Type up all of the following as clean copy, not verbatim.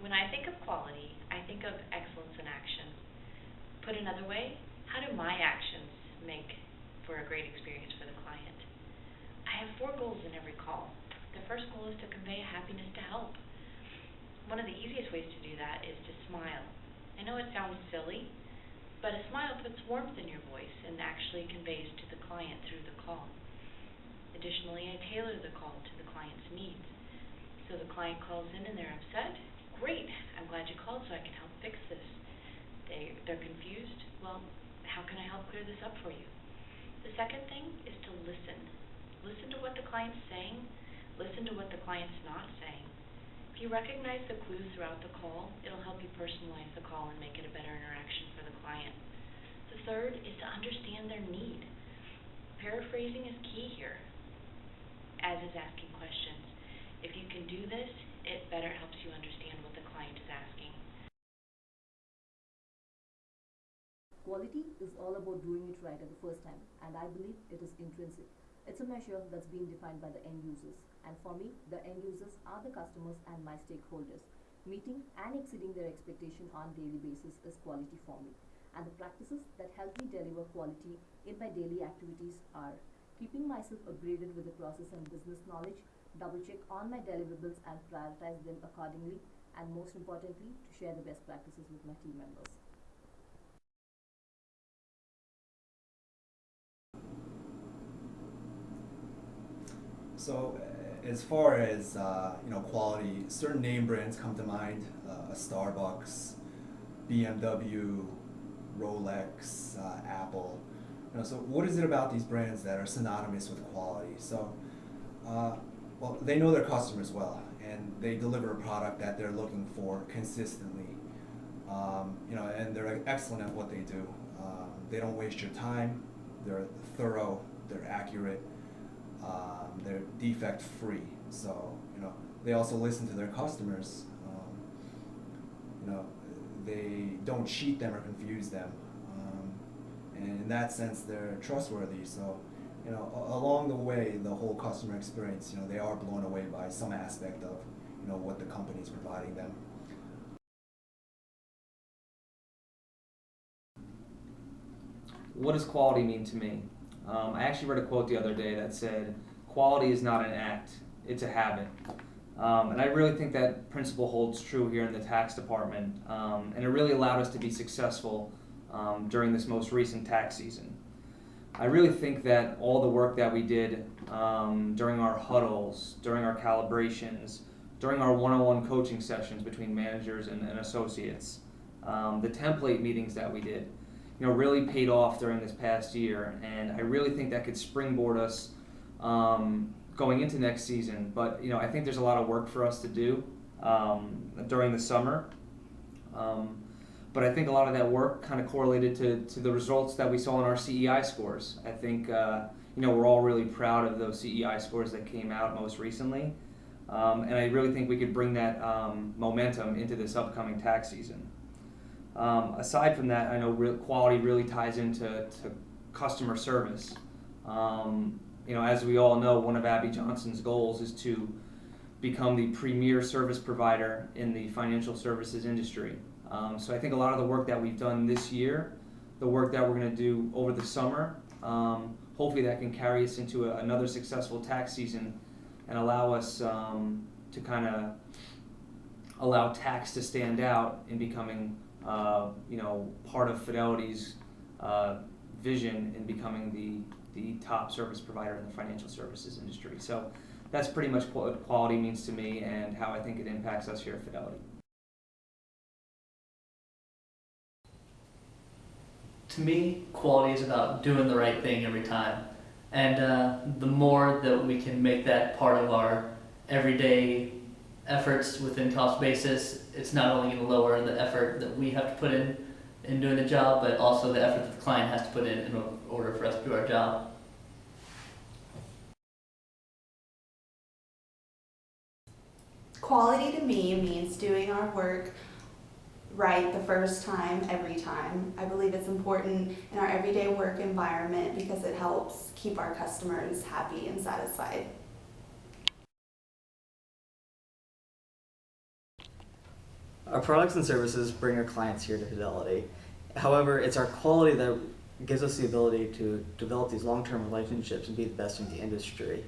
When I think of quality, I think of excellence in action. Put another way, how do my actions make for a great experience for the client? I have 4 goals in every call. The first goal is to convey a happiness to help. One of the easiest ways to do that is to smile. I know it sounds silly, but a smile puts warmth in your voice and actually conveys to the client through the call. Additionally, I tailor the call to the client's needs. So the client calls in and they're upset. Great, I'm glad you called so I can help fix this. They're confused. Well, how can I help clear this up for you? The second thing is to listen. Listen to what the client's saying. Listen to what the client's not saying. If you recognize the clues throughout the call, it'll help you personalize the call and make it a better interaction for the client. The third is to understand their need. Paraphrasing is key here, as is asking questions. If you can do this, it better helps you understand what the client is asking. Quality is all about doing it right at the first time, and I believe it is intrinsic. It's a measure that's being defined by the end users, and for me, the end users are the customers and my stakeholders. Meeting and exceeding their expectation on a daily basis is quality for me, and the practices that help me deliver quality in my daily activities are keeping myself upgraded with the process and business knowledge, double check on my deliverables and prioritize them accordingly, and most importantly, to share the best practices with my team members. So, as far as quality, certain name brands come to mind: a Starbucks, BMW, Rolex, Apple. So what is it about these brands that are synonymous with quality? So, well, they know their customers well, and they deliver a product that they're looking for consistently. And they're excellent at what they do. They don't waste your time. They're thorough. They're accurate. They're defect free. So they also listen to their customers. They don't cheat them or confuse them. And in that sense, they're trustworthy. So along the way, the whole customer experience, they are blown away by some aspect of what the company is providing them. What does quality mean to me? I actually read a quote the other day that said, "Quality is not an act, it's a habit." And I really think that principle holds true here in the tax department, and it really allowed us to be successful during this most recent tax season. I really think that all the work that we did during our huddles, during our calibrations, during our one-on-one coaching sessions between managers and associates, the template meetings that we did, really paid off during this past year, and I really think that could springboard us going into next season. But I think there's a lot of work for us to do during the summer. But I think a lot of that work kind of correlated to the results that we saw in our CEI scores. I think we're all really proud of those CEI scores that came out most recently, and I really think we could bring that momentum into this upcoming tax season. Aside from that, I know quality really ties into customer service. As we all know, one of Abby Johnson's goals is to become the premier service provider in the financial services industry. So I think a lot of the work that we've done this year, the work that we're going to do over the summer, hopefully that can carry us into another successful tax season and allow us to kind of allow tax to stand out in becoming part of Fidelity's vision in becoming the top service provider in the financial services industry. So that's pretty much what quality means to me and how I think it impacts us here at Fidelity. To me, quality is about doing the right thing every time. And the more that we can make that part of our everyday efforts within cost basis, it's not only going to lower the effort that we have to put in doing the job, but also the effort that the client has to put in order for us to do our job. Quality to me means doing our work right the first time, every time. I believe it's important in our everyday work environment because it helps keep our customers happy and satisfied. Our products and services bring our clients here to Fidelity. However, it's our quality that gives us the ability to develop these long-term relationships and be the best in the industry.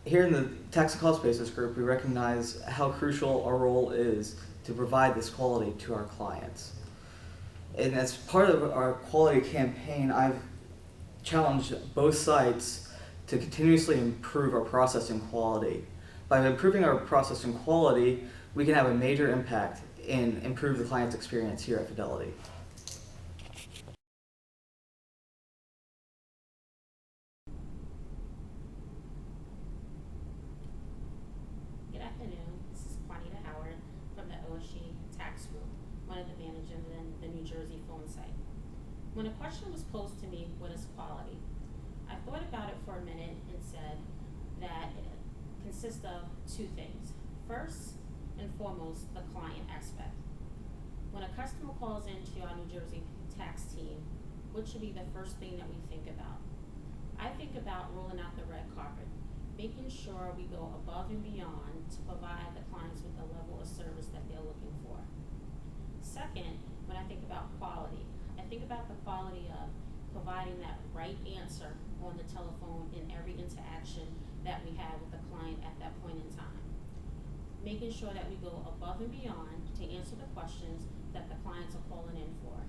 Here in the Tax and Cost Basis Group, we recognize how crucial our role is to provide this quality to our clients. And as part of our quality campaign, I've challenged both sites to continuously improve our processing quality. By improving our processing quality, we can have a major impact and improve the client's experience here at Fidelity. Good afternoon. This is Juanita Howard from the OSG Tax Group, one of the managers in the New Jersey phone site. When a question was posed to me, what is quality? I thought about it for a minute and said that it consists of two things. First and foremost, the client aspect. When a customer calls into our New Jersey tax team, what should be the first thing that we think about? I think about rolling out the red carpet, making sure we go above and beyond to provide the clients with the level of service that they're looking for. Second, when I think about quality, I think about the quality of providing that right answer on the telephone in every interaction that we have with the client at that point in time. Making sure that we go above and beyond to answer the questions that the clients are calling in for.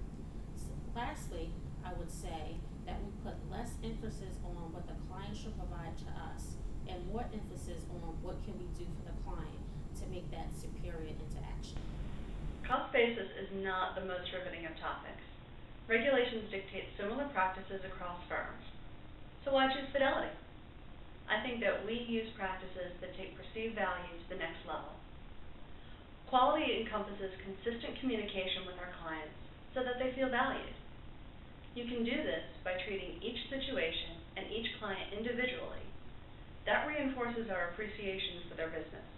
Lastly, I would say that we put less emphasis on what the client should provide to us and more emphasis on what can we do for the client to make that superior interaction. Cost basis is not the most riveting of topics. Regulations dictate similar practices across firms. So why choose Fidelity? I think that we use practices that take perceived value to the next level. Quality encompasses consistent communication with our clients so that they feel valued. You can do this by treating each situation and each client individually. That reinforces our appreciation for their business.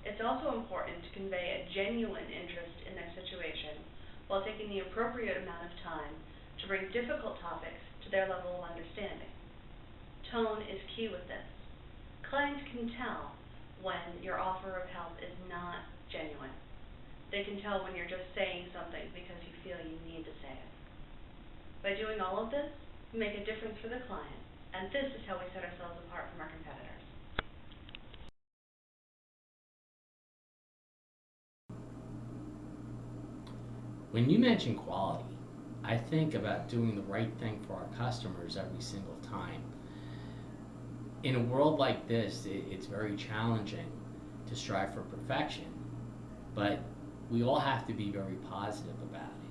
It's also important to convey a genuine interest in their situation while taking the appropriate amount of time to bring difficult topics to their level of understanding. Tone is key with this. Clients can tell when your offer of help is not genuine. They can tell when you're just saying something because you feel you need to say it. By doing all of this, we make a difference for the client, and this is how we set ourselves apart from our competitors. When you mention quality, I think about doing the right thing for our customers every single time. In a world like this, it's very challenging to strive for perfection, but we all have to be very positive about it.